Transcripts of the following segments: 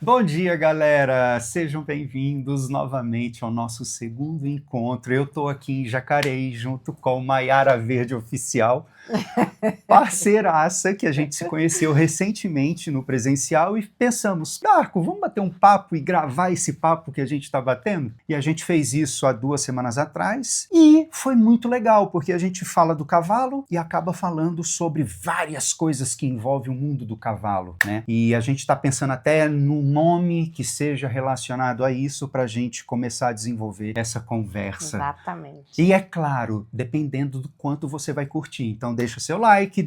Bom dia, galera! Sejam bem-vindos novamente ao nosso segundo encontro. Eu estou aqui em Jacareí junto com Maiara Verde Oficial, parceiraça que a gente se conheceu recentemente no presencial e pensamos, Darko, vamos bater um papo e gravar esse papo que a gente está batendo? E a gente fez isso há 2 semanas atrás e foi muito legal, porque a gente fala do cavalo e acaba falando sobre várias coisas que envolvem o mundo do cavalo, né? E a gente está pensando até no nome que seja relacionado a isso para a gente começar a desenvolver essa conversa. Exatamente. E é claro, dependendo do quanto você vai curtir. Então deixa seu like,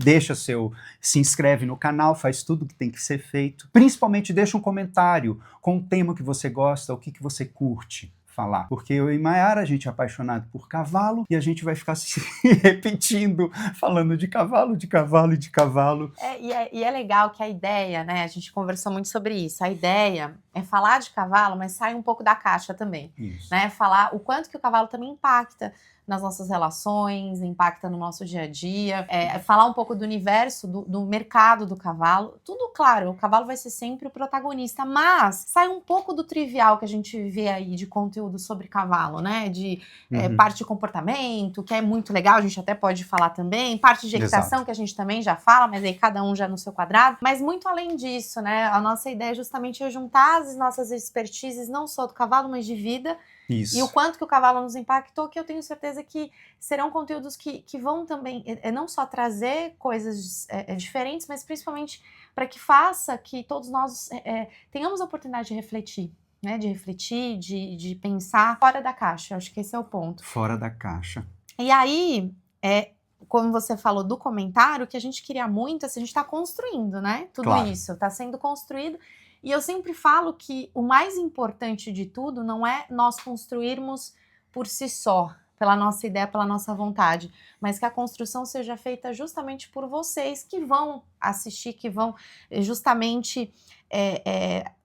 se inscreve no canal, faz tudo que tem que ser feito. Principalmente deixa um comentário com o tema que você gosta, o que você curte falar. Porque eu e Maiara, a gente é apaixonado por cavalo e a gente vai ficar se repetindo, falando de cavalo, de cavalo e de cavalo. E é legal que a ideia, né? A gente conversou muito sobre isso. A ideia é falar de cavalo, mas sai um pouco da caixa também. Isso. Né? Falar o quanto que o cavalo também impacta nas nossas relações, impacta no nosso dia a dia, falar um pouco do universo, do mercado do cavalo. Tudo claro, o cavalo vai ser sempre o protagonista, mas sai um pouco do trivial que a gente vê aí de conteúdo sobre cavalo, né? De parte de comportamento, que é muito legal, a gente até pode falar também, parte de equitação, Exato. que a gente também já fala, mas aí cada um já no seu quadrado. Mas muito além disso, né? A nossa ideia justamente é juntar as nossas expertises, não só do cavalo, mas de vida. Isso. E o quanto que o cavalo nos impactou, que eu tenho certeza que serão conteúdos que vão também, não só trazer coisas diferentes, mas principalmente para que faça que todos nós tenhamos a oportunidade de refletir, né? De refletir, de pensar fora da caixa. Eu acho que esse é o ponto. Fora da caixa. E aí, como você falou do comentário, o que a gente queria muito, assim, a gente está construindo, né? Tudo Claro. isso está sendo construído. E eu sempre falo que o mais importante de tudo não é nós construirmos por si só, pela nossa ideia, pela nossa vontade, mas que a construção seja feita justamente por vocês que vão assistir, que vão justamente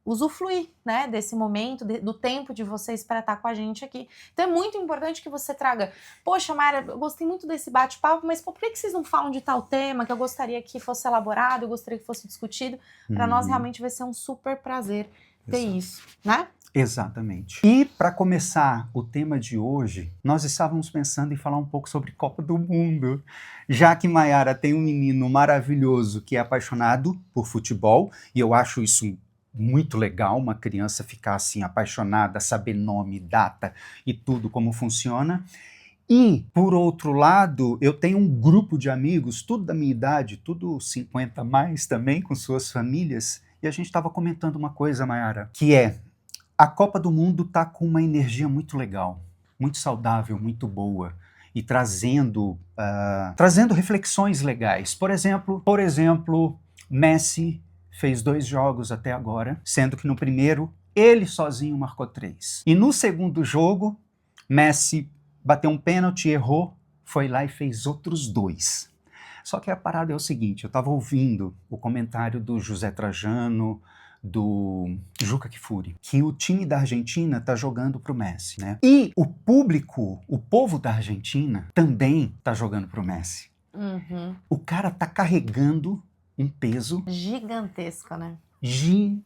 usufruir, né, desse momento, do tempo de vocês para estar com a gente aqui. Então é muito importante que você traga, poxa, Mayara, eu gostei muito desse bate-papo, mas por que vocês não falam de tal tema que eu gostaria que fosse elaborado, eu gostaria que fosse discutido? Para nós realmente vai ser um super prazer ter isso, né? Exatamente. E para começar o tema de hoje, nós estávamos pensando em falar um pouco sobre Copa do Mundo, já que Maiara tem um menino maravilhoso que é apaixonado por futebol, e eu acho isso muito legal, uma criança ficar assim apaixonada, saber nome, data e tudo como funciona. E, por outro lado, eu tenho um grupo de amigos, tudo da minha idade, tudo 50 mais também, com suas famílias, e a gente estava comentando uma coisa, Maiara, que é a Copa do Mundo está com uma energia muito legal, muito saudável, muito boa, e trazendo reflexões legais. Por exemplo, Messi fez 2 jogos até agora, sendo que no primeiro ele sozinho marcou 3. E no segundo jogo, Messi bateu um pênalti, errou, foi lá e fez outros 2. Só que a parada é o seguinte, eu estava ouvindo o comentário do José Trajano, do Juca Kfouri, que o time da Argentina tá jogando pro Messi, né? E o público, o povo da Argentina também tá jogando pro Messi. Uhum. O cara tá carregando um peso gigantesco, né? Gigantesco.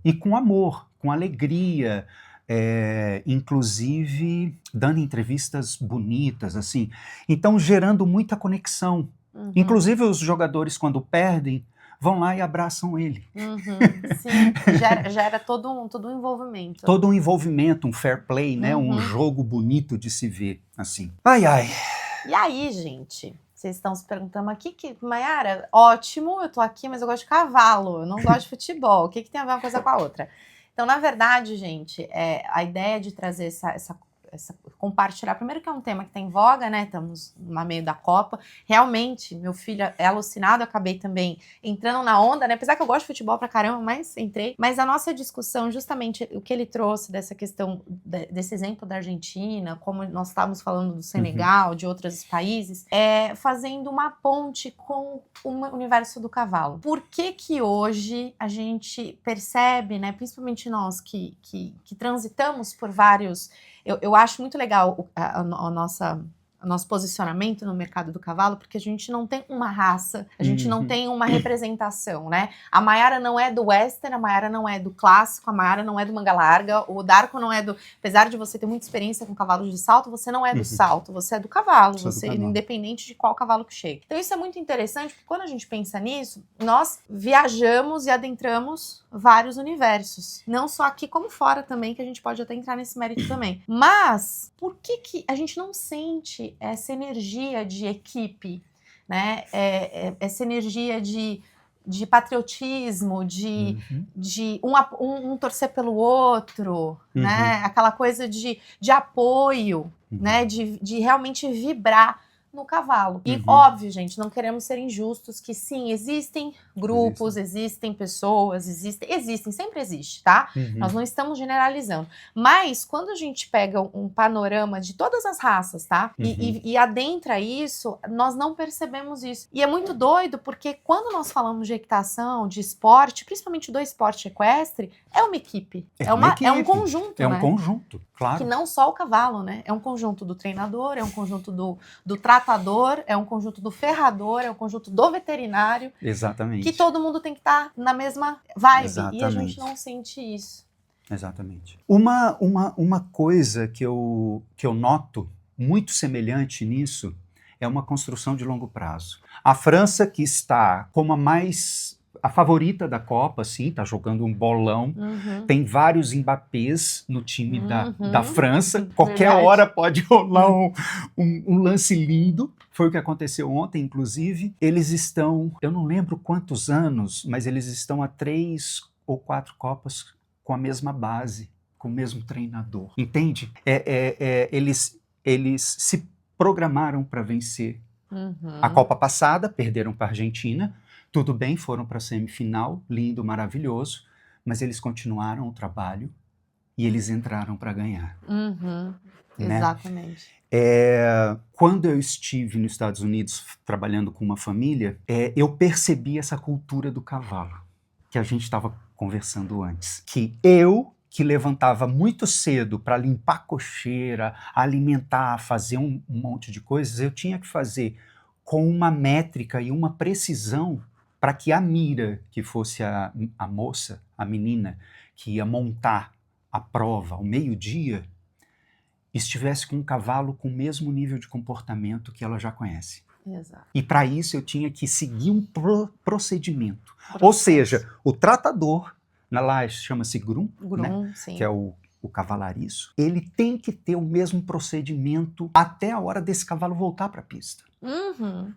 E com amor, com alegria, inclusive dando entrevistas bonitas, assim. Então, gerando muita conexão. Uhum. Inclusive, os jogadores, quando perdem, vão lá e abraçam ele. Sim, gera todo um envolvimento. Todo um envolvimento, um fair play, né? Um jogo bonito de se ver, assim. Ai, ai. E aí, gente, vocês estão se perguntando aqui, Mayara, ótimo, eu tô aqui, mas eu gosto de cavalo, eu não gosto de futebol. O que tem a ver uma coisa com a outra? Então, na verdade, gente, a ideia de trazer essa compartilhar, primeiro que é um tema que está em voga, né, estamos no meio da Copa, realmente, meu filho é alucinado, eu acabei também entrando na onda, né, apesar que eu gosto de futebol pra caramba, mas entrei, mas a nossa discussão, justamente o que ele trouxe dessa questão, desse exemplo da Argentina, como nós estávamos falando do Senegal, de outros países, fazendo uma ponte com o universo do cavalo. Por que hoje a gente percebe, né, principalmente nós que transitamos por vários. Eu acho muito legal a nossa nosso posicionamento no mercado do cavalo, porque a gente não tem uma raça, a gente não tem uma representação, né? A Maiara não é do western, a Maiara não é do clássico, a Maiara não é do manga larga, o Darko não é do... Apesar de você ter muita experiência com cavalos de salto, você não é do salto, você é do cavalo, independente de qual cavalo que chegue. Então isso é muito interessante, porque quando a gente pensa nisso, nós viajamos e adentramos vários universos. Não só aqui como fora também, que a gente pode até entrar nesse mérito também. Mas, por que a gente não sente essa energia de equipe, né? Essa energia de patriotismo, de um torcer pelo outro, né? Aquela coisa de apoio, né? De realmente vibrar no cavalo. E óbvio, gente, não queremos ser injustos, que sim, existem grupos, existem pessoas, existem, sempre existe, tá? Nós não estamos generalizando. Mas quando a gente pega um panorama de todas as raças, tá? E adentra isso, nós não percebemos isso. E é muito doido, porque quando nós falamos de equitação, de esporte, principalmente do esporte equestre, é uma equipe. É um conjunto, É um né? conjunto, claro. Que não só o cavalo, né? É um conjunto do treinador, é um conjunto do tratador, é um conjunto do ferrador, é um conjunto do veterinário. Exatamente. Que todo mundo tem que estar na mesma vibe. Exatamente. E a gente não sente isso. Exatamente. Uma coisa que eu noto muito semelhante nisso é uma construção de longo prazo. A França, que está como a favorita da Copa, assim, tá jogando um bolão. Tem vários Mbappés no time da França. Qualquer hora pode rolar um lance lindo. Foi o que aconteceu ontem, inclusive. Eles estão, eu não lembro quantos anos, mas eles estão há 3 ou 4 Copas com a mesma base, com o mesmo treinador. Entende? Eles se programaram para vencer a Copa passada, perderam para a Argentina. Tudo bem, foram para a semifinal, lindo, maravilhoso, mas eles continuaram o trabalho e eles entraram para ganhar. Né? Exatamente. Quando eu estive nos Estados Unidos trabalhando com uma família, eu percebi essa cultura do cavalo, que a gente estava conversando antes. Que levantava muito cedo para limpar cocheira, alimentar, fazer um monte de coisas, eu tinha que fazer com uma métrica e uma precisão para que a Mira, que fosse a moça, a menina, que ia montar a prova ao meio-dia, estivesse com um cavalo com o mesmo nível de comportamento que ela já conhece. Exato. E para isso eu tinha que seguir um procedimento. Ou seja, o tratador, lá chama-se Groom, né? Sim. Que é o cavalariço, ele tem que ter o mesmo procedimento até a hora desse cavalo voltar para a pista.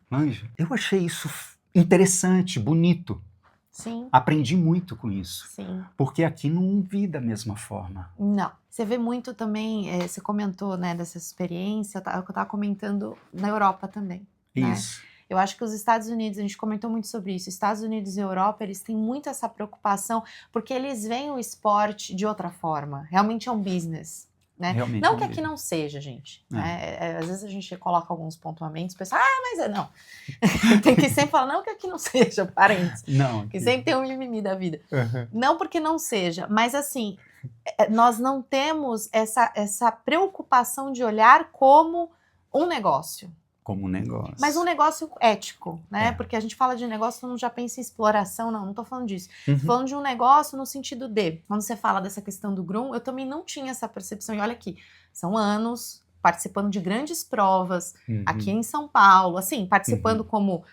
Manja? Eu achei isso interessante, bonito. Sim. Aprendi muito com isso. Sim. Porque aqui não vi da mesma forma. Não. Você vê muito também, você comentou, né, dessa experiência, que eu estava comentando na Europa também. Isso. Né? Eu acho que os Estados Unidos, a gente comentou muito sobre isso, Estados Unidos e Europa, eles têm muito essa preocupação, porque eles veem o esporte de outra forma. Realmente é um business. Né? Não que aqui não seja, gente. Né? Às vezes a gente coloca alguns pontuamentos, o pessoal, mas não. Tem que sempre falar, não que aqui não seja, parentes. Não. Que sempre tem um mimimi da vida. Não porque não seja, mas assim, nós não temos essa preocupação de olhar como um negócio. Como um negócio. Mas um negócio ético, né? Porque a gente fala de negócio, todo mundo já pensa em exploração, não tô falando disso. Tô falando de um negócio no sentido de, quando você fala dessa questão do groom, eu também não tinha essa percepção. E olha aqui, são anos participando de grandes provas aqui em São Paulo, assim, participando como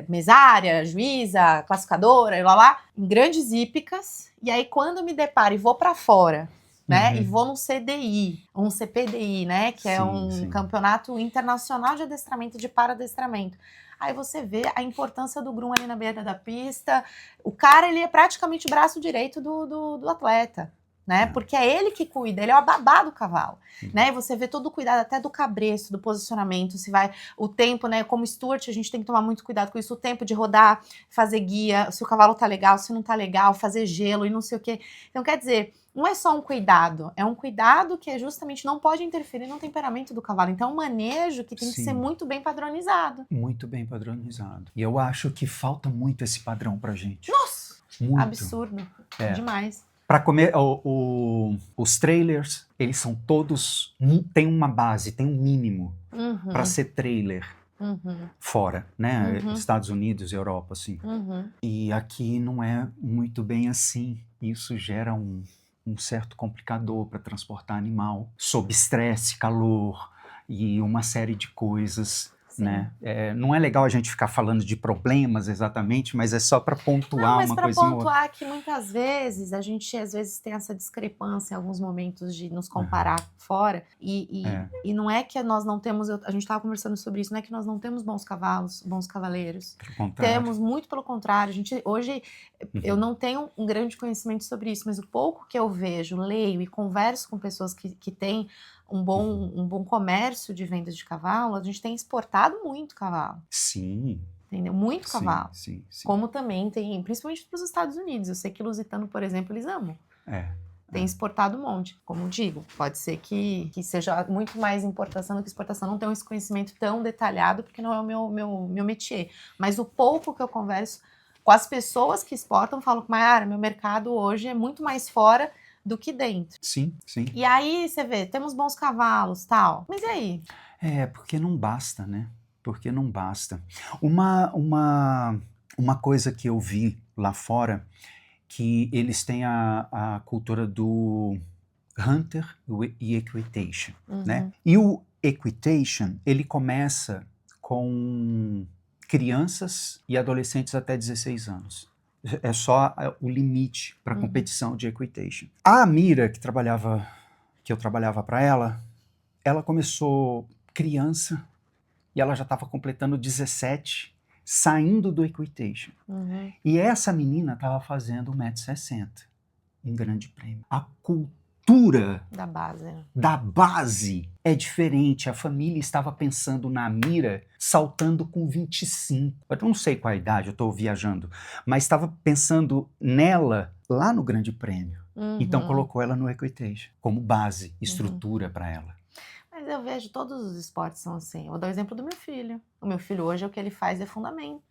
mesária, juíza, classificadora, e lá, em grandes hípicas. E aí, quando me deparo e vou para fora, né? E vou num CDI, um CPDI, né? Que é um campeonato internacional de adestramento, de para-adestramento. Aí você vê a importância do groom ali na beira da pista. O cara, ele é praticamente o braço direito do atleta, né? Porque é ele que cuida, ele é o babá do cavalo, né? E você vê todo o cuidado até do cabresto, do posicionamento, se vai o tempo, né? Como steward, a gente tem que tomar muito cuidado com isso, o tempo de rodar, fazer guia, se o cavalo tá legal, se não tá legal, fazer gelo e não sei o quê. Então, quer dizer, não é só um cuidado, é um cuidado que justamente não pode interferir no temperamento do cavalo. Então, é um manejo que tem que ser muito bem padronizado. Muito bem padronizado. E eu acho que falta muito esse padrão pra gente. Nossa! Muito. Absurdo. Demais. Para comer, os trailers, eles são todos, tem uma base, tem um mínimo para ser trailer fora, né? Estados Unidos, Europa, assim. E aqui não é muito bem assim. Isso gera um certo complicador para transportar animal, sob estresse, calor e uma série de coisas. Né? Não é legal a gente ficar falando de problemas exatamente, mas é só para pontuar uma coisinha. Mas para pontuar que muitas vezes a gente às vezes tem essa discrepância em alguns momentos de nos comparar fora e não é que nós não temos, a gente estava conversando sobre isso, não é que nós não temos bons cavalos, bons cavaleiros. Temos, muito pelo contrário. Hoje eu não tenho um grande conhecimento sobre isso, mas o pouco que eu vejo, leio e converso com pessoas que têm um bom comércio de vendas de cavalo, a gente tem exportado muito cavalo. Sim. Entendeu? Muito cavalo. Sim. Como também tem, principalmente para os Estados Unidos. Eu sei que lusitano, por exemplo, eles amam. Tem exportado um monte. Como digo, pode ser que seja muito mais importação do que exportação. Não tenho esse conhecimento tão detalhado, porque não é o meu métier. Mas o pouco que eu converso com as pessoas que exportam, falam que, Maiara, meu mercado hoje é muito mais fora do que dentro. Sim. E aí você vê, temos bons cavalos, tal. Mas e aí? Porque não basta, né? Porque não basta. Uma coisa que eu vi lá fora, que eles têm a cultura do hunter e equitation, né? E o equitation, ele começa com crianças e adolescentes até 16 anos. É só o limite para competição de equitation. A Mira, que eu trabalhava para ela começou criança e ela já estava completando 17, saindo do equitation. E essa menina estava fazendo 1,60 m em grande prêmio. A cultura da base é diferente. A família estava pensando na Mira saltando com 25. Eu não sei qual a idade, eu estou viajando, mas estava pensando nela lá no grande prêmio. Então colocou ela no equitation como base, estrutura para ela. Mas eu vejo todos os esportes são assim. Eu vou dar o exemplo do meu filho. O meu filho hoje, o que ele faz é fundamento.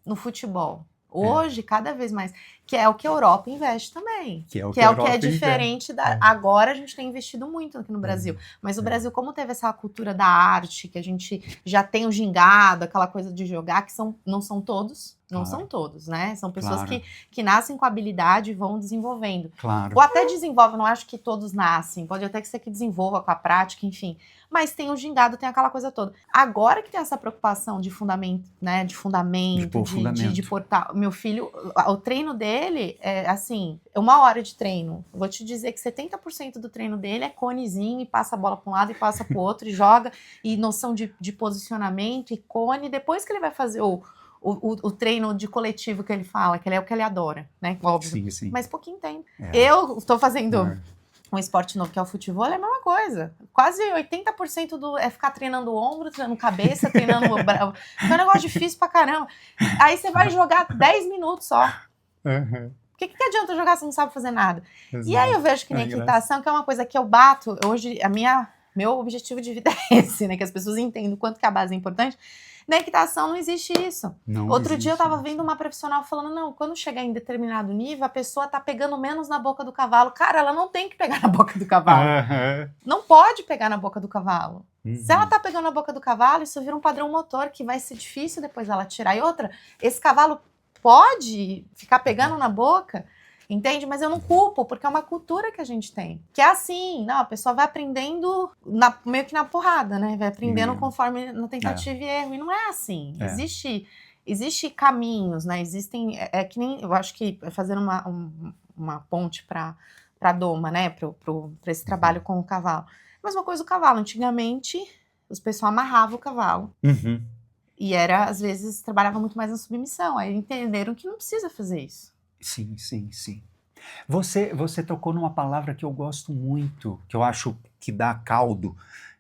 No futebol. Hoje, cada vez mais. Que é o que a Europa investe também. Que é o que é diferente da... Agora a gente tem investido muito aqui no Brasil. Mas o Brasil, como teve essa cultura da arte, que a gente já tem o gingado, aquela coisa de jogar, que não são todos. Não são todos, né? São pessoas que nascem com habilidade e vão desenvolvendo. Ou até desenvolvem, não acho que todos nascem. Pode até que ser que desenvolva com a prática, enfim. Mas tem o gingado, tem aquela coisa toda. Agora que tem essa preocupação de fundamento, né? De fundamento, de portar. Meu filho, o treino dele é assim, 1 hora de treino. Eu vou te dizer que 70% do treino dele é conezinho, e passa a bola para um lado e passa para o outro, e joga, e noção de posicionamento, e cone. Depois que ele vai fazer o treino de coletivo que ele fala, que é o que ele adora, né? Óbvio. Sim. Mas pouquinho tempo. Eu estou fazendo um esporte novo, que é o futebol, é a mesma coisa. Quase 80% é ficar treinando o ombro, treinando cabeça, treinando o braço. É um negócio difícil pra caramba. Aí você vai jogar 10 minutos só. O que adianta jogar se não sabe fazer nada? Exato. E aí eu vejo que na equitação, que é uma coisa que eu bato, hoje, meu objetivo de vida é esse, né? Que as pessoas entendam o quanto que a base é importante. Na equitação não existe isso. Outro dia eu tava vendo uma profissional falando, não, quando chegar em determinado nível, a pessoa tá pegando menos na boca do cavalo. Cara, ela não tem que pegar na boca do cavalo. Não pode pegar na boca do cavalo. Se ela tá pegando na boca do cavalo, isso vira um padrão motor que vai ser difícil depois ela tirar. E outra, esse cavalo pode ficar pegando na boca, entende? Mas eu não culpo, porque é uma cultura que a gente tem. Que é assim, não, a pessoa vai aprendendo meio que na porrada, né? Vai aprendendo conforme na tentativa e erro. E não é assim. Existe caminhos, né? Existem... É que nem... Eu acho que fazendo uma ponte para doma, né? Para esse trabalho com o cavalo. Mesma coisa o cavalo. Antigamente, os pessoal amarravam o cavalo. E às vezes, trabalhava muito mais na submissão. Aí entenderam que não precisa fazer isso. Sim. Você tocou numa palavra que eu gosto muito, que eu acho que dá caldo,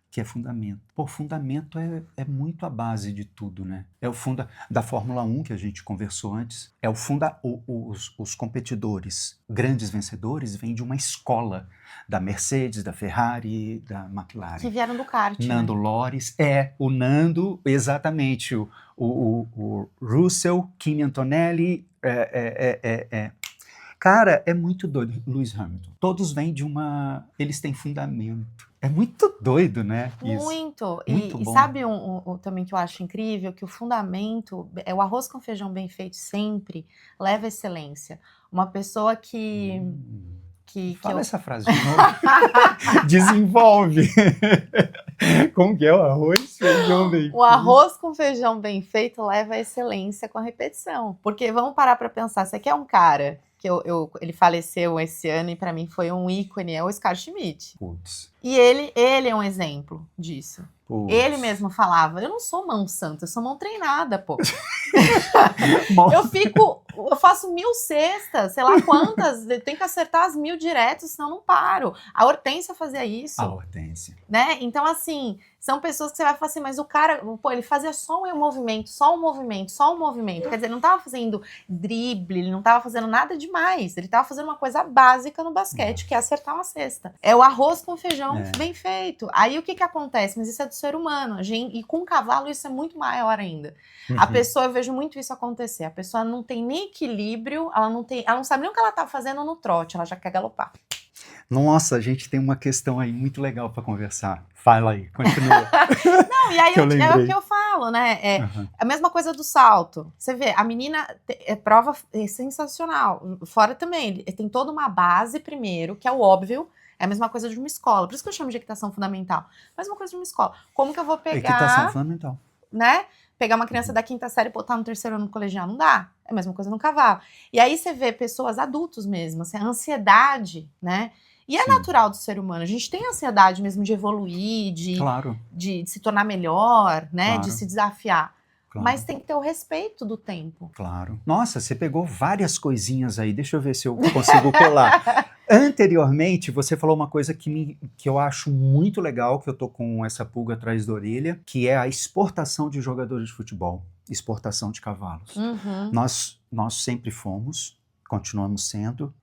que é fundamento. Fundamento é muito a base de tudo, né? É o da Fórmula 1 que a gente conversou antes. Os competidores, grandes vencedores, vêm de uma escola da Mercedes, da Ferrari, da McLaren. Que vieram do kart. Nando Loris, o Nando, exatamente, o Russell, Kimi Antonelli, Cara, é muito doido. Lewis Hamilton. Todos vêm de uma... Eles têm fundamento. É muito doido, né? Isso. Muito. Muito E bom. sabe também que eu acho incrível? Que o fundamento, é o arroz com feijão bem feito sempre leva à excelência. Uma pessoa que Fala essa frase de novo. Desenvolve. Como que é o arroz? Feijão bem O arroz com feijão bem feito leva à excelência com a repetição. Porque vamos parar para pensar, você quer um cara que ele faleceu esse ano e para mim foi um ícone, é o Oscar Schmidt. Putz. E ele é um exemplo disso. Putz. Ele mesmo falava, eu não sou mão santa, eu sou mão treinada, pô. Eu faço 1000 cestas, sei lá quantas, eu tenho que acertar as 1000 direto, senão eu não paro. A Hortência fazia isso. A Hortência. Né? Então, assim, são pessoas que você vai falar assim, mas o cara, pô, ele fazia só um movimento, só um movimento, só um movimento. Quer dizer, ele não tava fazendo drible, ele não tava fazendo nada demais. Ele tava fazendo uma coisa básica no basquete, que é acertar uma cesta. É o arroz com feijão bem feito. Aí o que acontece? Mas isso é do ser humano. E com o cavalo isso é muito maior ainda. A pessoa, eu vejo muito isso acontecer. A pessoa não tem nem equilíbrio, ela não sabe nem o que ela tá fazendo no trote, ela já quer galopar. Nossa, a gente tem uma questão aí muito legal para conversar. Fala aí, continua. Não, e aí é o que eu falo, né? A mesma coisa do salto. Você vê, a menina prova sensacional. Fora também, tem toda uma base primeiro, que é o óbvio. É a mesma coisa de uma escola. Por isso que eu chamo de equitação fundamental. Mesma coisa de uma escola. Como que eu vou pegar... Equitação fundamental. Né? Pegar uma criança da 5ª série e botar no 3º ano do colegial, não dá. É a mesma coisa no cavalo. E aí você vê pessoas adultos mesmo, assim, a ansiedade, né? E é natural do ser humano. A gente tem ansiedade mesmo de evoluir, de se tornar melhor, né? Claro. De se desafiar. Claro. Mas tem que ter o respeito do tempo. Claro. Nossa, você pegou várias coisinhas aí. Deixa eu ver se eu consigo colar. Anteriormente, você falou uma coisa que eu acho muito legal, que eu tô com essa pulga atrás da orelha, que é a exportação de jogadores de futebol, exportação de cavalos. Nós sempre fomos, continuamos sendo,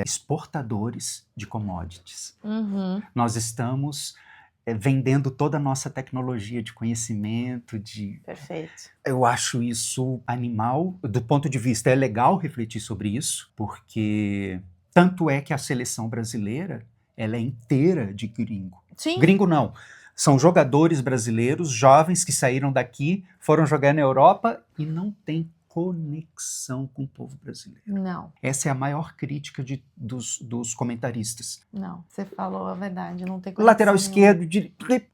exportadores de commodities. Nós estamos vendendo toda a nossa tecnologia de conhecimento, Perfeito. Eu acho isso animal. Do ponto de vista, é legal refletir sobre isso, porque tanto é que a seleção brasileira, ela é inteira de gringo. Sim. Gringo não. São jogadores brasileiros, jovens que saíram daqui, foram jogar na Europa e não tem conexão com o povo brasileiro. Não. Essa é a maior crítica dos comentaristas. Não, você falou a verdade, não tem conexão. Lateral esquerdo,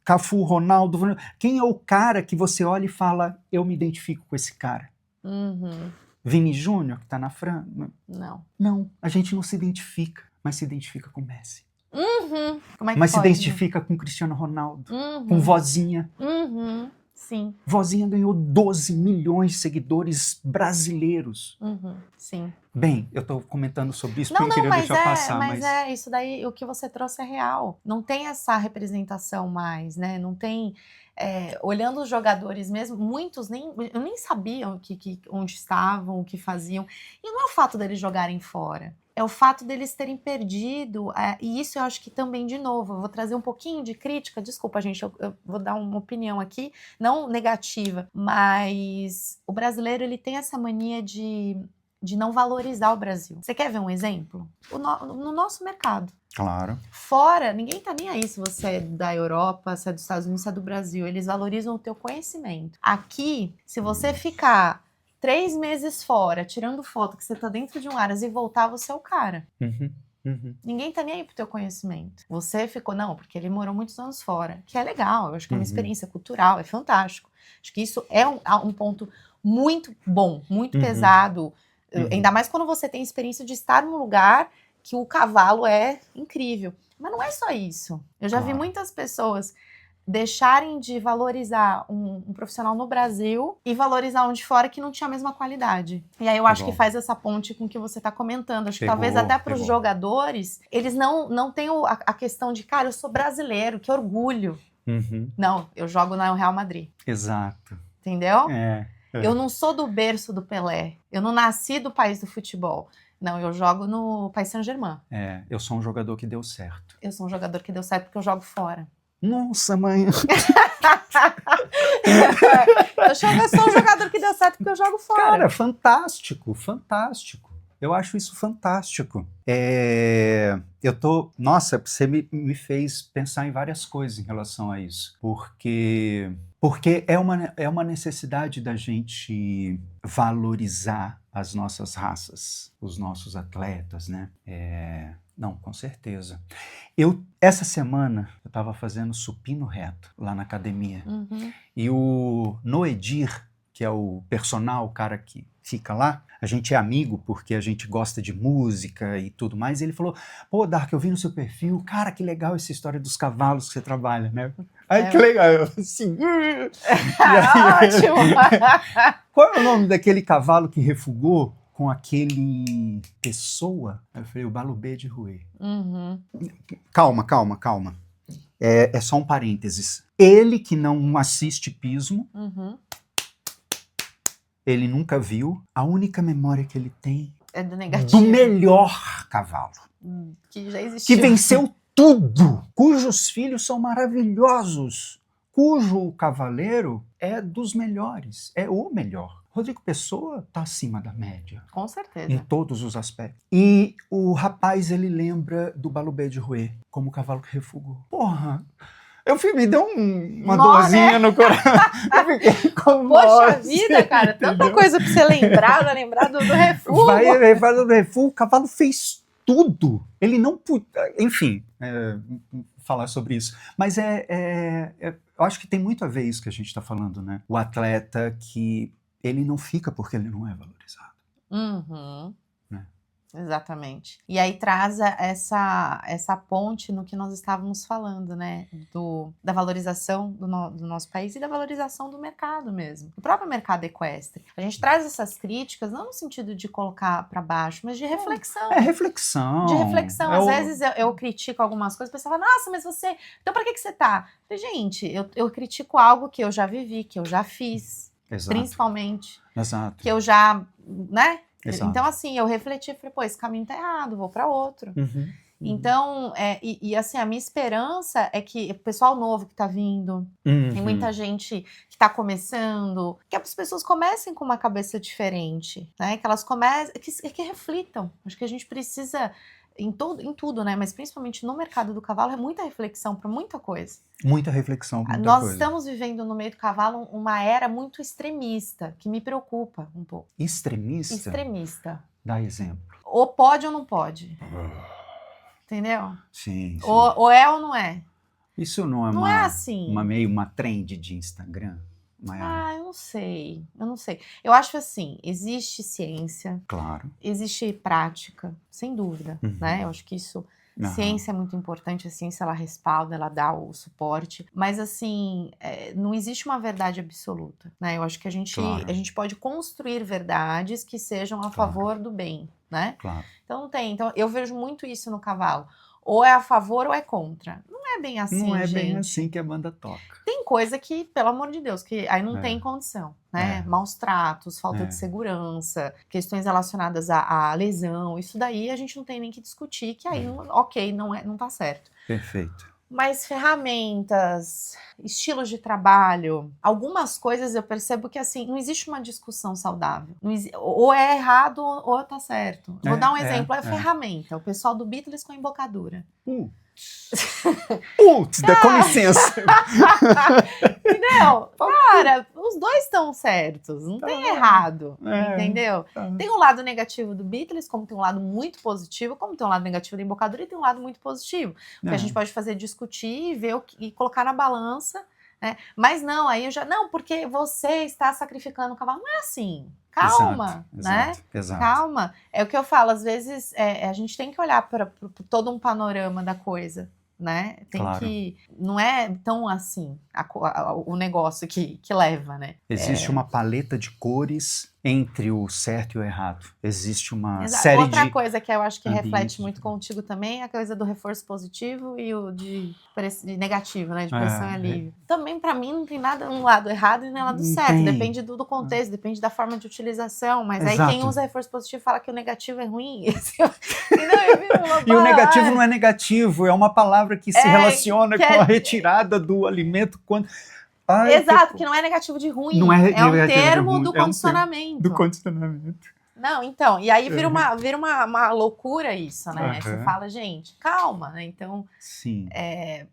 Cafu, Ronaldo, quem é o cara que você olha e fala, eu me identifico com esse cara? Vini Júnior, que tá na França? Não. Não, a gente não se identifica, mas se identifica com Messi. Como é que mas pode, se identifica com Cristiano Ronaldo, com Vozinha. Sim. Vozinha ganhou 12 milhões de seguidores brasileiros. Sim. Bem, eu tô comentando sobre isso porque eu não queria deixar passar. Mas isso daí, o que você trouxe é real. Não tem essa representação mais, né? Não tem... olhando os jogadores mesmo, muitos eu nem sabiam onde estavam, o que faziam. E não é o fato deles jogarem fora. É o fato deles terem perdido, e isso eu acho que também, de novo, eu vou trazer um pouquinho de crítica, desculpa, gente, eu vou dar uma opinião aqui, não negativa, mas o brasileiro, ele tem essa mania de não valorizar o Brasil. Você quer ver um exemplo? No nosso mercado. Claro. Fora, ninguém tá nem aí se você é da Europa, se é dos Estados Unidos, se é do Brasil, eles valorizam o teu conhecimento. Aqui, se você ficar 3 meses fora, tirando foto que você tá dentro de um Aras e voltar, você é o cara. Ninguém tá nem aí pro teu conhecimento. Você ficou, não, porque ele morou muitos anos fora, que é legal, eu acho que é uma experiência cultural, é fantástico. Acho que isso é um ponto muito bom, muito pesado, ainda mais quando você tem a experiência de estar num lugar que o cavalo é incrível. Mas não é só isso. Eu já vi muitas pessoas deixarem de valorizar um profissional no Brasil e valorizar um de fora que não tinha a mesma qualidade. E aí eu acho que faz essa ponte com o que você está comentando. Acho que talvez até para os jogadores, eles não têm a questão de, cara, eu sou brasileiro, que orgulho. Não, eu jogo no Real Madrid. Exato. Entendeu? Eu não sou do berço do Pelé. Eu não nasci do país do futebol. Não, eu jogo no Paris Saint-Germain. Eu sou um jogador que deu certo. Eu sou um jogador que deu certo porque eu jogo fora. Nossa, mãe. Eu sou um jogador que deu certo porque eu jogo fora. Cara, fantástico, fantástico. Eu acho isso fantástico. Nossa, você me fez pensar em várias coisas em relação a isso. Porque é uma necessidade da gente valorizar as nossas raças, os nossos atletas, né? Não, com certeza. Essa semana, eu estava fazendo supino reto lá na academia. Uhum. E o Noedir, que é o personal, o cara que fica lá, a gente é amigo porque a gente gosta de música e tudo mais, e ele falou, pô, Dark, eu vi no seu perfil, cara, que legal essa história dos cavalos que você trabalha, né? Ai, que legal, eu assim... Ótimo! Qual é o nome daquele cavalo que refugou com aquele Pessoa? Eu falei, o Balubê de Rouet. Uhum. Calma. É só um parênteses. Ele que não assiste pismo, Uhum. ele nunca viu, a única memória que ele tem É do negativo. do melhor cavalo. Que já existiu. Que venceu tudo, cujos filhos são maravilhosos, cujo cavaleiro é dos melhores, é o melhor. Rodrigo Pessoa está acima da média. Com certeza. Em todos os aspectos. E o rapaz, ele lembra do Balubê de Rouet, como o cavalo que refugou. Porra! Me deu uma dorzinha, né? No coração. Eu fiquei com Poxa vida, cara, tanta coisa pra você lembrar, vai lembrar do refúgio. Vai lembrar do refúgio, o cavalo fez tudo. Ele não podia... Enfim, falar sobre isso. Mas eu acho que tem muito a ver isso que a gente está falando, né? O atleta que ele não fica porque ele não é valorizado. Uhum. Né? Exatamente. E aí traz essa ponte no que nós estávamos falando, né? Da valorização do nosso país e da valorização do mercado mesmo. O próprio mercado equestre. A gente traz essas críticas não no sentido de colocar para baixo, mas de reflexão. Reflexão. De reflexão. Às vezes eu critico algumas coisas, o pessoal fala, nossa, mas você... Então pra que você tá? Eu falei, gente, eu critico algo que eu já vivi, que eu já fiz. Exato. Principalmente. Exato. Que eu já, né? Exato. Então, assim, eu refleti, falei, pô, esse caminho tá errado, vou para outro. Uhum. Então, assim, a minha esperança é que o pessoal novo que tá vindo, tem muita gente que tá começando, que as pessoas comecem com uma cabeça diferente, né? Que elas comecem, que reflitam. Acho que a gente precisa, em tudo, né? Mas principalmente no mercado do cavalo, é muita reflexão para muita coisa. Muita reflexão, muita Nós coisa. estamos vivendo no meio do cavalo uma era muito extremista, que me preocupa um pouco. Extremista? Extremista. Dá exemplo. Ou pode ou não pode. Entendeu? Sim. Ou é ou não é. Isso não é não é assim. uma trend de Instagram? Eu não sei. Eu acho assim, existe ciência. Claro. Existe prática, sem dúvida, né? Eu acho que isso... Ciência é muito importante, a ciência ela respalda, ela dá o suporte, mas assim, não existe uma verdade absoluta, né? Eu acho que a gente pode construir verdades que sejam a favor do bem, né? Claro. Então não tem, então eu vejo muito isso no cavalo, ou é a favor ou é contra. Não é bem assim, Não é gente. bem assim que a banda toca. Tem coisa que, pelo amor de Deus, que aí não tem condição, né? Maus tratos, falta de segurança, questões relacionadas à lesão, isso daí a gente não tem nem que discutir, que aí, não tá certo. Perfeito. Mas ferramentas, estilos de trabalho, algumas coisas eu percebo que assim, não existe uma discussão saudável. Ou é errado ou tá certo. Vou dar um exemplo, ferramenta. O pessoal do Beatles com a embocadura. Putz, com licença. Entendeu? Cara, os dois estão certos, não tem errado, entendeu? Tem um lado negativo do Beatles, como tem um lado muito positivo, como tem um lado negativo da embocadura e tem um lado muito positivo. O que a gente pode fazer é discutir e ver e colocar na balança, né? Mas não, aí porque você está sacrificando o cavalo. Não é assim. Calma, né? Exato. Calma. É o que eu falo, às vezes a gente tem que olhar para todo um panorama da coisa, né? Não é tão assim o negócio que leva, né? Existe uma paleta de cores entre o certo e o errado. Existe uma série Outra coisa que eu acho que reflete muito contigo também é a coisa do reforço positivo e o de negativo, né? De pressão e alívio. Também, pra mim, não tem nada um lado errado e nem lado certo. Depende do contexto, depende da forma de utilização. Mas aí quem usa reforço positivo fala que o negativo é ruim. E o negativo não é negativo, é uma palavra que se relaciona com a retirada do alimento quando... Exato, que não é negativo de ruim. Não é um termo do condicionamento. Do condicionamento. Não, então, e aí vira uma loucura isso, né? Você fala, gente, calma, né? Então, Sim.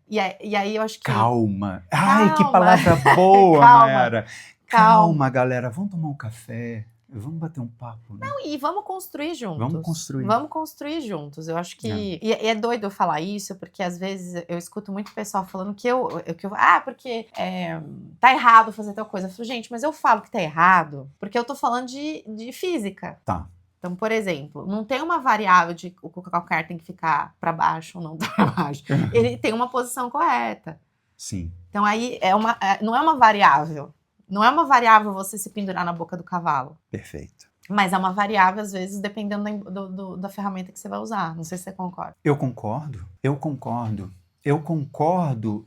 E aí eu acho que... Calma. Ai, que palavra boa, Mayara. Calma, galera. Vamos tomar um café. Vamos bater um papo, né? Não, e vamos construir juntos. Vamos construir juntos. Eu acho que... E é doido eu falar isso, porque às vezes eu escuto muito pessoal falando que porque tá errado fazer tal coisa. Eu falo, gente, mas eu falo que tá errado porque eu tô falando de física. Tá. Então, por exemplo, não tem uma variável de o calcanhar tem que ficar para baixo ou não para baixo. Ele tem uma posição correta. Sim. Então, aí não é uma variável. Não é uma variável você se pendurar na boca do cavalo. Perfeito. Mas é uma variável, às vezes, dependendo da ferramenta que você vai usar. Não sei se você concorda. Eu concordo,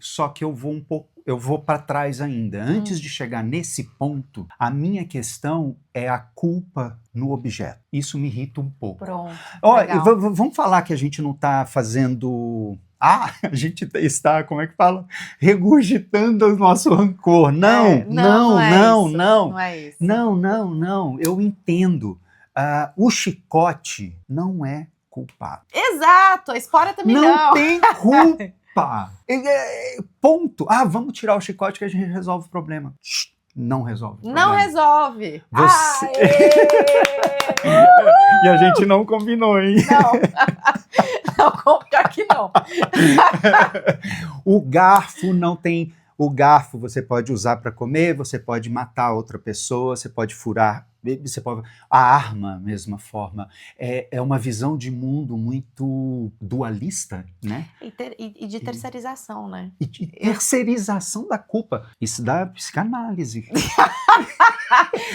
só que eu vou para trás ainda. Antes de chegar nesse ponto, a minha questão é a culpa no objeto. Isso me irrita um pouco. Pronto. Vamos falar que a gente não está fazendo... a gente está, como é que fala? Regurgitando o nosso rancor. Não. Não é isso. Não. Eu entendo. O chicote não é culpado. Exato, a espora também não. Não tem culpa. Ponto. Vamos tirar o chicote que a gente resolve o problema. Não resolve. Não resolve. Você... E a gente não combinou, hein? Não, pior que não. O garfo não tem... O garfo você pode usar para comer, você pode matar outra pessoa, você pode furar... A arma, mesma forma, é uma visão de mundo muito dualista, né? E de terceirização, né? E de terceirização da culpa. Isso dá psicanálise.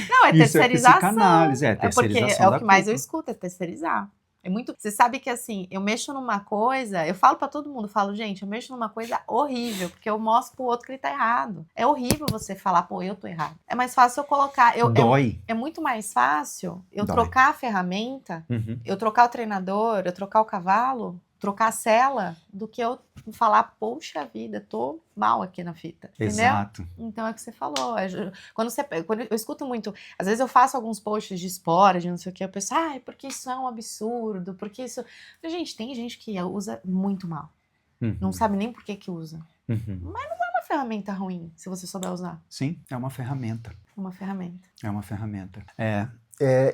Não, é terceirização. Isso é psicanálise, terceirização porque é o que mais eu escuto, é terceirizar. É muito. Você sabe que assim, eu mexo numa coisa, eu falo pra todo mundo, gente, eu mexo numa coisa horrível, porque eu mostro pro outro que ele tá errado. É horrível você falar, pô, eu tô errado. É mais fácil eu colocar. Dói. É muito mais fácil eu trocar a ferramenta, eu trocar o treinador, eu trocar o cavalo, trocar a sela, do que eu falar, poxa vida, tô mal aqui na fita. Exato. Entendeu? Então é o que você falou. Quando eu escuto muito, às vezes eu faço alguns posts de espora, de não sei o que, eu penso, porque isso é um absurdo, porque isso... Gente, tem gente que usa muito mal. Não sabe nem por que usa. Mas não é uma ferramenta ruim, se você souber usar. Sim, é uma ferramenta. Uma ferramenta. É uma ferramenta.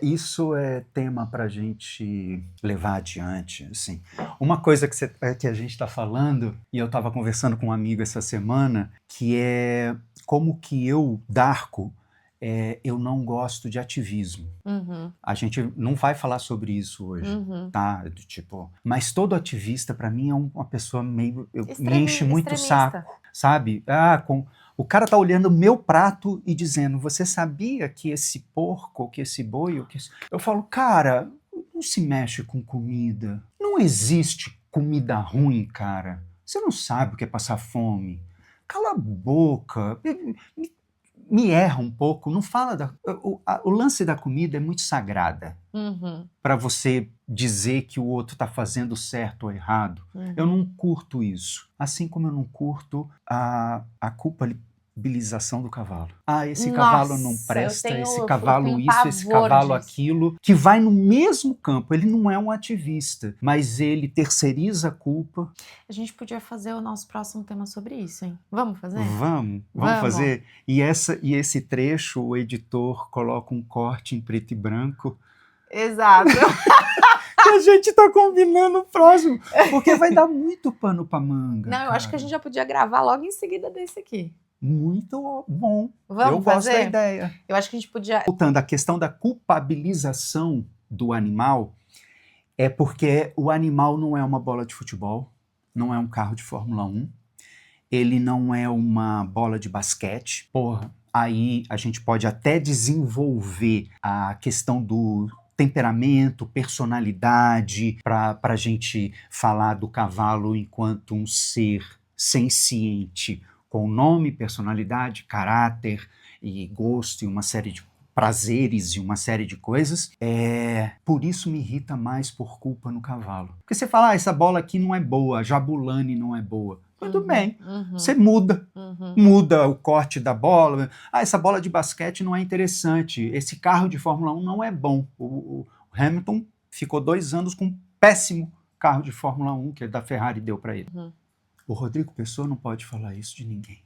Isso é tema para a gente levar adiante, assim. Uma coisa que a gente está falando, e eu estava conversando com um amigo essa semana, que é como que eu, Darko, eu não gosto de ativismo. A gente não vai falar sobre isso hoje, tá? Mas todo ativista, para mim, é uma pessoa meio... me enche muito o saco, sabe? O cara tá olhando o meu prato e dizendo, você sabia que esse porco, que esse boi... Eu falo, cara, não se mexe com comida. Não existe comida ruim, cara. Você não sabe o que é passar fome. Cala a boca. Me erra um pouco. Não fala o lance da comida é muito sagrada. Para você dizer que o outro tá fazendo certo ou errado. Eu não curto isso. Assim como eu não curto a culpabilização do cavalo. Esse cavalo não presta, esse cavalo isso, esse cavalo aquilo, que vai no mesmo campo. Ele não é um ativista, mas ele terceiriza a culpa. A gente podia fazer o nosso próximo tema sobre isso, hein? Vamos fazer? Vamos fazer. E esse trecho, o editor coloca um corte em preto e branco. Exato. A gente tá combinando o próximo, porque vai dar muito pano pra manga. Não, eu acho que a gente já podia gravar logo em seguida desse aqui. Muito bom. Vamos gosto da ideia. Eu acho que a gente podia... Voltando à questão da culpabilização do animal, é porque o animal não é uma bola de futebol, não é um carro de Fórmula 1, ele não é uma bola de basquete. Aí a gente pode até desenvolver a questão do temperamento, personalidade, para a gente falar do cavalo enquanto um ser senciente, com nome, personalidade, caráter e gosto e uma série de prazeres e uma série de coisas. Por isso me irrita mais por culpa no cavalo. Porque você fala, essa bola aqui não é boa, a Jabulani não é boa. Tudo bem, você muda o corte da bola. Essa bola de basquete não é interessante, esse carro de Fórmula 1 não é bom. O Hamilton ficou 2 anos com um péssimo carro de Fórmula 1 que da Ferrari deu para ele. O Rodrigo Pessoa não pode falar isso de ninguém.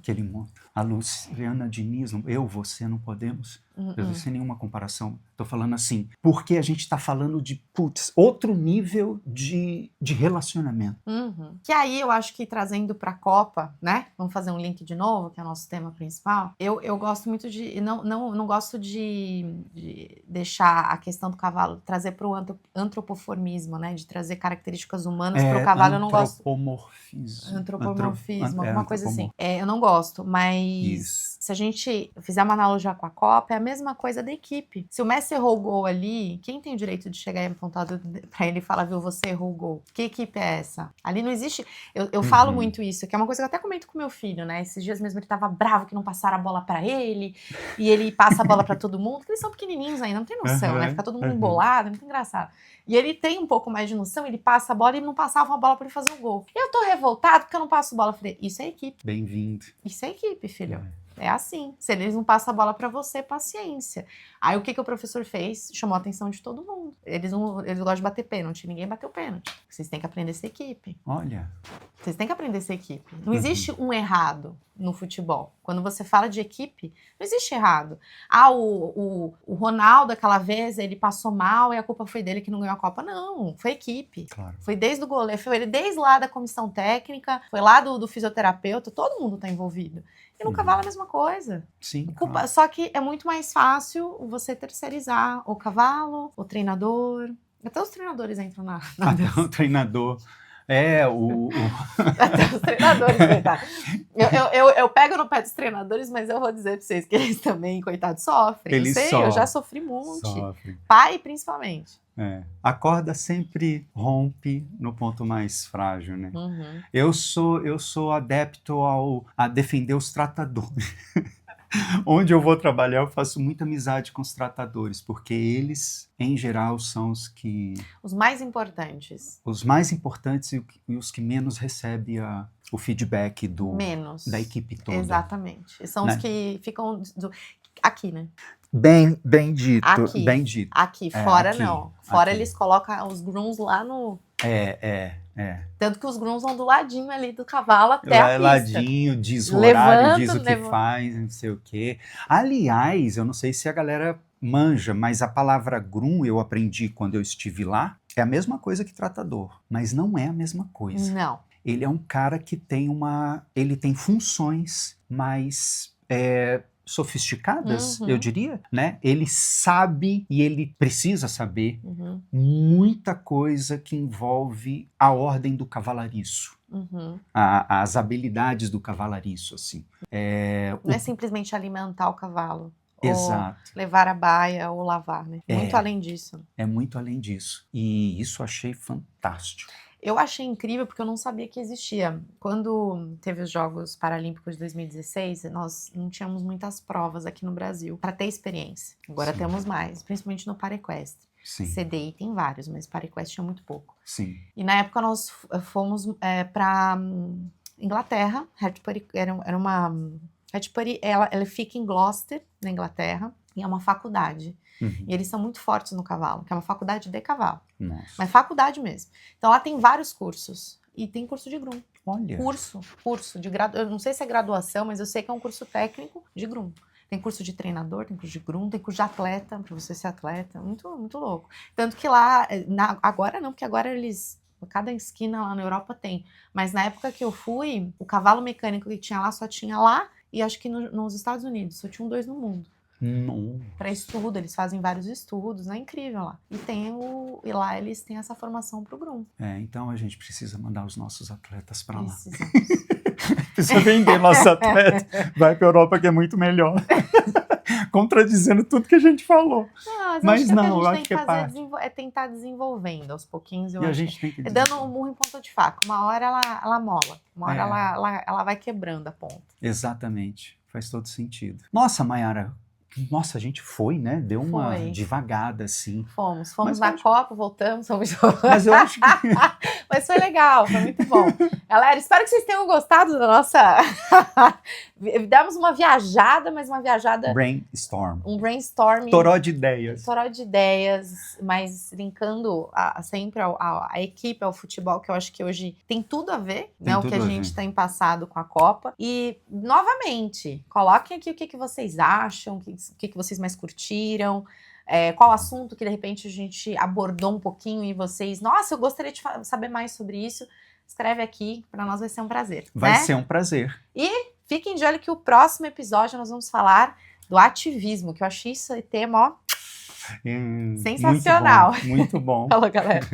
Que ele monta. A Luciana Diniz, você não podemos. Sem nenhuma comparação. Tô falando assim, porque a gente tá falando de, outro nível de relacionamento. Que aí eu acho que trazendo pra Copa, né? Vamos fazer um link de novo, que é o nosso tema principal. Eu gosto muito de... Não gosto de deixar a questão do cavalo, trazer pro antropoformismo, né? De trazer características humanas pro cavalo, eu não gosto. Antropomorfismo, alguma coisa assim. Eu não gosto, mas se a gente fizer uma analogia com a Copa, é a mesma coisa da equipe. Se o Messi errou o gol ali, quem tem o direito de chegar e apontar pra ele e falar, viu, você errou o gol? Que equipe é essa? Ali não existe... Eu falo muito isso, que é uma coisa que eu até comento com meu filho, né? Esses dias mesmo ele tava bravo que não passaram a bola pra ele, e ele passa a bola pra todo mundo, porque eles são pequenininhos ainda, não tem noção, né? Fica todo mundo embolado, é muito engraçado. E ele tem um pouco mais de noção, ele passa a bola e ele não passava a bola pra ele fazer o gol. E eu tô revoltado porque eu não passo bola. Eu falei, isso é equipe. Bem-vindo. Isso é equipe, filho. É assim. Se eles não passam a bola pra você, paciência. Aí o que o professor fez? Chamou a atenção de todo mundo. Eles gostam de bater pênalti. Ninguém bateu pênalti. Vocês têm que aprender a ser equipe. Olha. Vocês têm que aprender a ser equipe. Não existe um errado no futebol. Quando você fala de equipe, não existe errado. O Ronaldo, aquela vez, ele passou mal e a culpa foi dele que não ganhou a Copa. Não, foi equipe. Claro. Foi desde o goleiro, foi desde lá da comissão técnica, foi lá do fisioterapeuta, todo mundo tá envolvido. E no cavalo é a mesma coisa. Sim, claro. Só que é muito mais fácil você terceirizar o cavalo, o treinador. Até os treinadores entram na Até o treinador. Até os treinadores, coitado. Eu pego no pé dos treinadores, mas eu vou dizer pra vocês que eles também, coitados, sofrem. Eu já sofri muito. Pai, principalmente. A corda sempre rompe no ponto mais frágil, né? Eu sou adepto a defender os tratadores. Onde eu vou trabalhar, eu faço muita amizade com os tratadores, porque eles, em geral, são os que... Os mais importantes. Os mais importantes e os que menos recebem o feedback da equipe toda. Exatamente. São os que ficam... Aqui, né? Bem dito. Aqui. Bem dito. Aqui, fora aqui, não. Fora aqui. Eles colocam os grooms lá no... Tanto que os grooms vão do ladinho ali do cavalo até a pista. Ladinho, diz o horário, diz o que faz, não sei o quê. Aliás, eu não sei se a galera manja, mas a palavra groom eu aprendi quando eu estive lá, é a mesma coisa que tratador, mas não é a mesma coisa. Não. Ele é um cara que tem ele tem funções mais... sofisticadas, eu diria, né? Ele sabe e ele precisa saber muita coisa que envolve a ordem do cavalariço, as habilidades do cavalariço, assim. Não é simplesmente alimentar o cavalo. Exato. Ou levar a baia ou lavar, né? Muito além disso. É muito além disso. E isso eu achei fantástico. Eu achei incrível porque eu não sabia que existia. Quando teve os Jogos Paralímpicos de 2016, nós não tínhamos muitas provas aqui no Brasil para ter experiência. Agora temos mais, principalmente no Paraequestre. CDI tem vários, mas Paraequestre tinha muito pouco. Sim. E na época nós fomos para Inglaterra. Hatchbury era uma... Hatchbury, ela fica em Gloucester, na Inglaterra, e é uma faculdade. E eles são muito fortes no cavalo, que é uma faculdade de cavalo. Nossa. Mas faculdade mesmo. Então lá tem vários cursos. E tem curso de groom. Olha. Curso de graduação. Eu não sei se é graduação, mas eu sei que é um curso técnico de groom. Tem curso de treinador, tem curso de groom, tem curso de atleta, pra você ser atleta. Muito, muito louco. Tanto que lá, agora não, porque agora eles... Cada esquina lá na Europa tem. Mas na época que eu fui, o cavalo mecânico que tinha lá só tinha lá. E acho que nos Estados Unidos. Só tinham 2 no mundo. Para estudo, eles fazem vários estudos, é incrível lá. E lá eles têm essa formação pro groom. Então a gente precisa mandar os nossos atletas para lá. Precisa vender nossos atletas. Vai para Europa que é muito melhor. Contradizendo tudo que a gente falou. Mas não, eu acho que é tentar desenvolvendo aos pouquinhos. A gente tem que dando um murro em ponta de faca. Uma hora ela mola, uma hora ela vai quebrando a ponta. Exatamente, faz todo sentido. Nossa, Mayara, Nossa, a gente foi, né? Deu uma Foi. devagada, assim. Fomos Mas na eu acho- Copa, voltamos, fomos... Mas eu acho que... Mas foi legal, foi muito bom. Galera, espero que vocês tenham gostado da nossa... Demos uma viajada, mas uma viajada... Brainstorm. Um brainstorming. Toró de ideias. Toró de ideias, mas linkando sempre a equipe ao futebol, que eu acho que hoje tem tudo a ver, Tem né? O tudo que a a gente ver. tem passado com a Copa. E, novamente, coloquem aqui o que vocês acham, o que vocês mais curtiram. Qual assunto que de repente a gente abordou um pouquinho e vocês, nossa, eu gostaria de saber mais sobre isso. Escreve aqui, para nós vai ser um prazer. Vai né? ser um prazer. E fiquem de olho que o próximo episódio nós vamos falar do ativismo, que eu achei esse tema, ó, sensacional. Muito bom. Falou, galera.